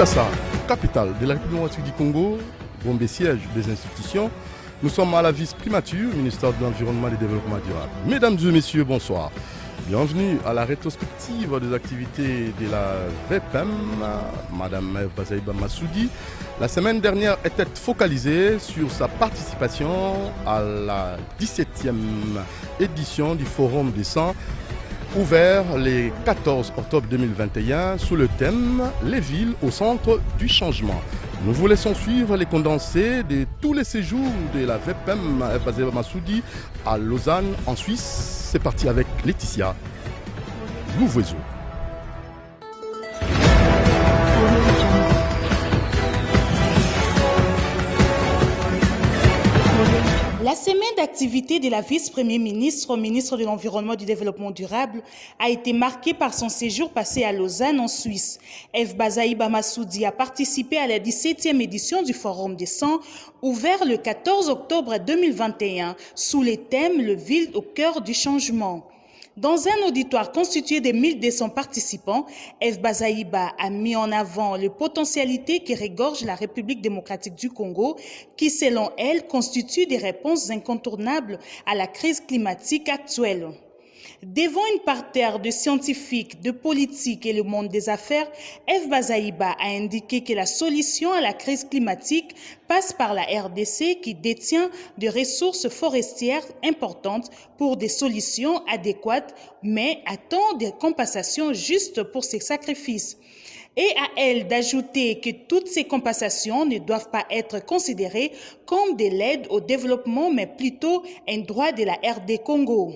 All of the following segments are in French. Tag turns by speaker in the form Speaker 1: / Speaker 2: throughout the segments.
Speaker 1: Kinshasa, capitale de la République du Congo, Gombe siège des institutions. Nous sommes à la vice-primature, ministère de l'Environnement et du Développement durable. Mesdames et messieurs, bonsoir. Bienvenue à la rétrospective des activités de la VPM. Madame Ève Bazaïba Massoudi, la semaine dernière, était focalisée sur sa participation à la 17e édition du Forum des 100, ouvert le 14 octobre 2021 sous le thème « Les villes au centre du changement ». Nous vous laissons suivre les condensés de tous les séjours de la VPM Ève Bazaïba Massoudi à Lausanne, en Suisse. C'est parti avec Laetitia Louvoiseau.
Speaker 2: La semaine d'activité de la vice-premier ministre, ministre de l'Environnement et du Développement durable, a été marquée par son séjour passé à Lausanne, en Suisse. Ève Bazaïba Massoudi a participé à la 17e édition du Forum des 100, ouvert le 14 octobre 2021, sous les thèmes « Le ville au cœur du changement ». Dans un auditoire constitué de 1200 participants, Ève Bazaïba a mis en avant les potentialités qui regorgent la République démocratique du Congo, qui, selon elle, constituent des réponses incontournables à la crise climatique actuelle. Devant une parterre de scientifiques, de politiques et le monde des affaires, Ève Bazaïba a indiqué que la solution à la crise climatique passe par la RDC qui détient des ressources forestières importantes pour des solutions adéquates, mais attend des compensations justes pour ces sacrifices. Et à elle d'ajouter que toutes ces compensations ne doivent pas être considérées comme de l'aide au développement, mais plutôt un droit de la RD Congo.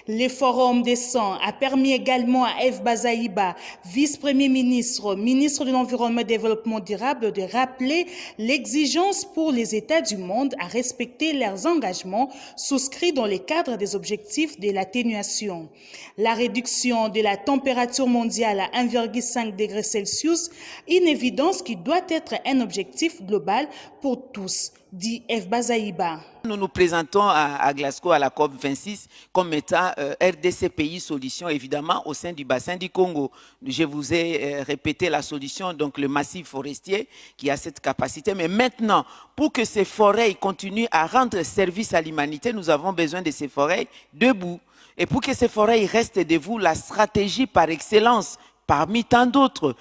Speaker 2: Le Forum des 100 a permis également à Ève Bazaïba, vice-premier ministre, ministre de l'Environnement et du Développement durable, de rappeler l'exigence pour les États du monde à respecter leurs engagements souscrits dans le cadre des objectifs de l'atténuation. La réduction de la température mondiale à 1,5 degré Celsius, une évidence qui doit être un objectif global pour tous, dit Ève Bazaïba.
Speaker 3: Nous nous présentons à Glasgow à la COP 26 comme étant RDC pays solution, évidemment, au sein du bassin du Congo. Je vous ai répété la solution, donc le massif forestier qui a cette capacité. Mais maintenant, pour que ces forêts continuent à rendre service à l'humanité, nous avons besoin de ces forêts debout. Et pour que ces forêts restent debout, la stratégie par excellence, parmi tant d'autres,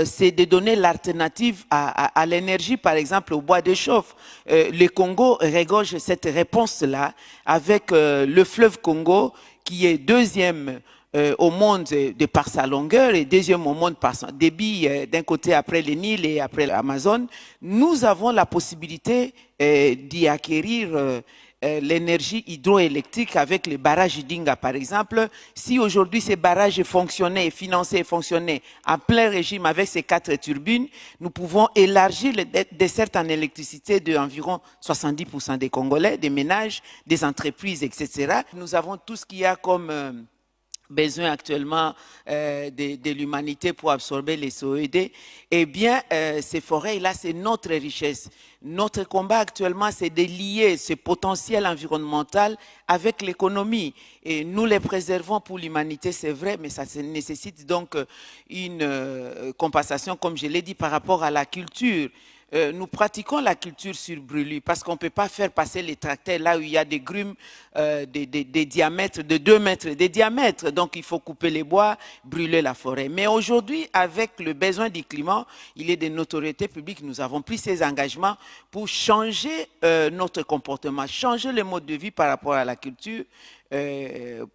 Speaker 3: c'est de donner l'alternative à l'énergie, par exemple au bois de chauffe. Le Congo regorge cette réponse-là avec le fleuve Congo qui est deuxième au monde par sa longueur et deuxième au monde par son débit, d'un côté après le Nil et après l'Amazone. Nous avons la possibilité d'y acquérir l'énergie hydroélectrique avec les barrages Dinga, par exemple. Si aujourd'hui ces barrages fonctionnaient, financés et fonctionnaient en plein régime avec ces 4 turbines, nous pouvons élargir les dessertes en électricité d'environ 70% des Congolais, des ménages, des entreprises, etc. Nous avons tout ce qu'il y a comme besoin actuellement de l'humanité pour absorber les CO2, eh bien, ces forêts-là, c'est notre richesse. Notre combat actuellement, c'est de lier ce potentiel environnemental avec l'économie. Et nous les préservons pour l'humanité, c'est vrai, mais ça nécessite donc une compensation, comme je l'ai dit, par rapport à la culture. Nous pratiquons la culture sur brûlis parce qu'on ne peut pas faire passer les tracteurs là où il y a des grumes des diamètres de 2 mètres de diamètre. Donc il faut couper les bois, brûler la forêt. Mais aujourd'hui, avec le besoin du climat, il est de notoriété publique. Nous avons pris ces engagements pour changer notre comportement, changer le mode de vie par rapport à la culture.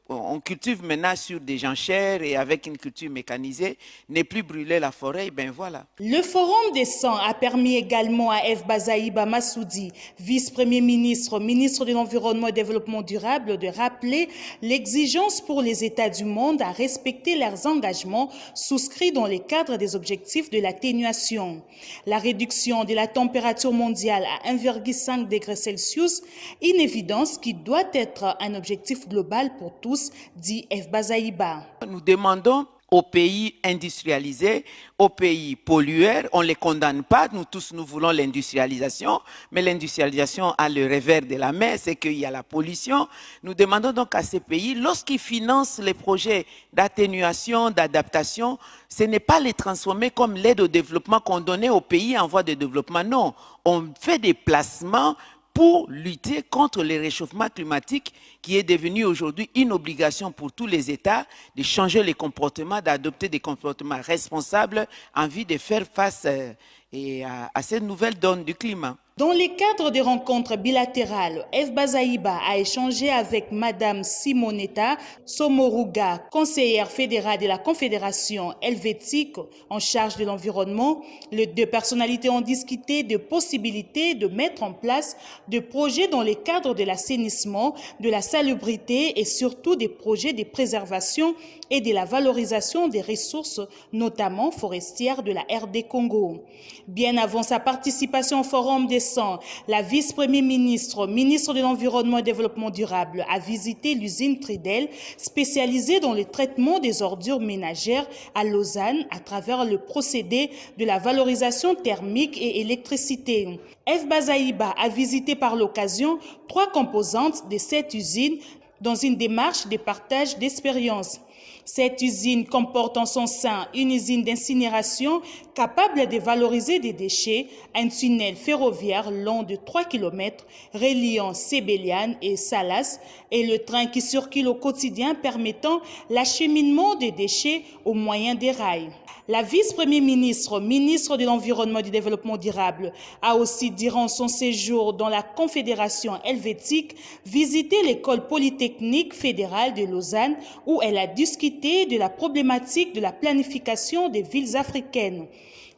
Speaker 3: On cultive maintenant sur des jachères et avec une culture mécanisée, ne plus brûler la forêt, ben voilà.
Speaker 2: Le Forum des 100 a permis également à Ève Bazaïba Massoudi, vice-premier ministre, ministre de l'Environnement et du Développement durable, de rappeler l'exigence pour les États du monde à respecter leurs engagements souscrits dans le cadre des objectifs de l'atténuation. La réduction de la température mondiale à 1,5 degré Celsius, une évidence qui doit être un objectif global pour tous, dit Ève Bazaïba.
Speaker 3: Nous demandons aux pays industrialisés, aux pays pollueurs. On ne les condamne pas, nous tous nous voulons l'industrialisation, mais l'industrialisation a le revers de la main, c'est qu'il y a la pollution. Nous demandons donc à ces pays, lorsqu'ils financent les projets d'atténuation, d'adaptation, ce n'est pas les transformer comme l'aide au développement qu'on donnait aux pays en voie de développement, non. On fait des placements pour lutter contre le réchauffement climatique qui est devenu aujourd'hui une obligation pour tous les États de changer les comportements, d'adopter des comportements responsables en vue de faire face à cette nouvelle donne du climat.
Speaker 2: Dans le cadre des rencontres bilatérales, F. Bazaïba a échangé avec Madame Simonetta Somoruga, conseillère fédérale de la Confédération helvétique en charge de l'environnement. Les deux personnalités ont discuté de possibilités de mettre en place des projets dans le cadre de l'assainissement, de la salubrité et surtout des projets de préservation et de la valorisation des ressources, notamment forestières de la RD Congo. Bien avant sa participation au Forum des la vice-premier ministre, ministre de l'Environnement et du Développement durable, a visité l'usine Tridel, spécialisée dans le traitement des ordures ménagères à Lausanne à travers le procédé de la valorisation thermique et électricité. F. Bazaïba a visité par l'occasion 3 composantes de cette usine dans une démarche de partage d'expériences. Cette usine comporte en son sein une usine d'incinération capable de valoriser des déchets, un tunnel ferroviaire long de 3 km reliant Sébéliane et Salas et le train qui circule au quotidien permettant l'acheminement des déchets au moyen des rails. La vice-premier ministre, ministre de l'Environnement et du Développement durable, a aussi, durant son séjour dans la Confédération helvétique, visité l'école polytechnique fédérale de Lausanne où elle a discuté de la problématique de la planification des villes africaines.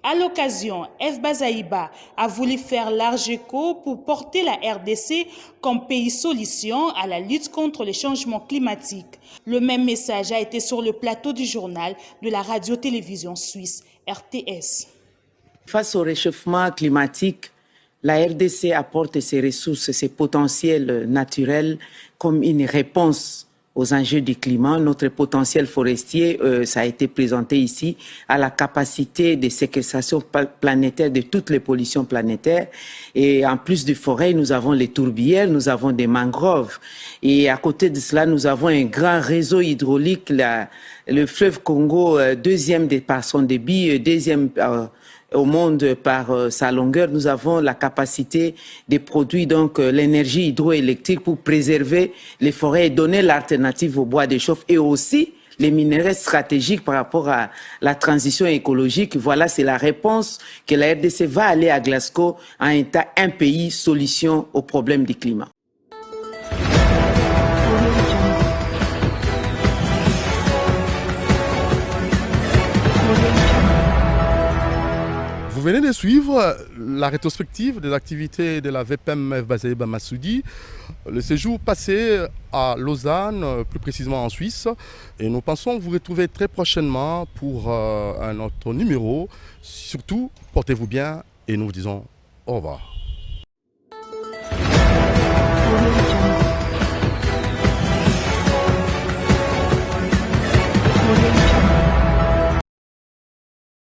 Speaker 2: À l'occasion, F. Bazaïba a voulu faire large écho pour porter la RDC comme pays solution à la lutte contre les changements climatiques. Le même message a été sur le plateau du journal de la radio-télévision suisse RTS.
Speaker 3: Face au réchauffement climatique, la RDC apporte ses ressources, ses potentiels naturels comme une réponse aux enjeux du climat. Notre potentiel forestier, ça a été présenté ici, à la capacité de séquestration planétaire de toutes les pollutions planétaires. Et en plus de forêts, nous avons les tourbières, nous avons des mangroves. Et à côté de cela, nous avons un grand réseau hydraulique, le fleuve Congo, deuxième par son débit, deuxième au monde par sa longueur. Nous avons la capacité de produire donc l'énergie hydroélectrique pour préserver les forêts et donner l'alternative au bois de chauffe et aussi les minéraux stratégiques par rapport à la transition écologique. Voilà, c'est la réponse que la RDC va aller à Glasgow en étant un pays solution au problème du climat.
Speaker 1: Vous venez de suivre la rétrospective des activités de la VPM F. Bazaïba Massoudi, le séjour passé à Lausanne, plus précisément en Suisse. Et nous pensons vous retrouver très prochainement pour un autre numéro. Surtout, portez-vous bien et nous vous disons au revoir.
Speaker 4: Audio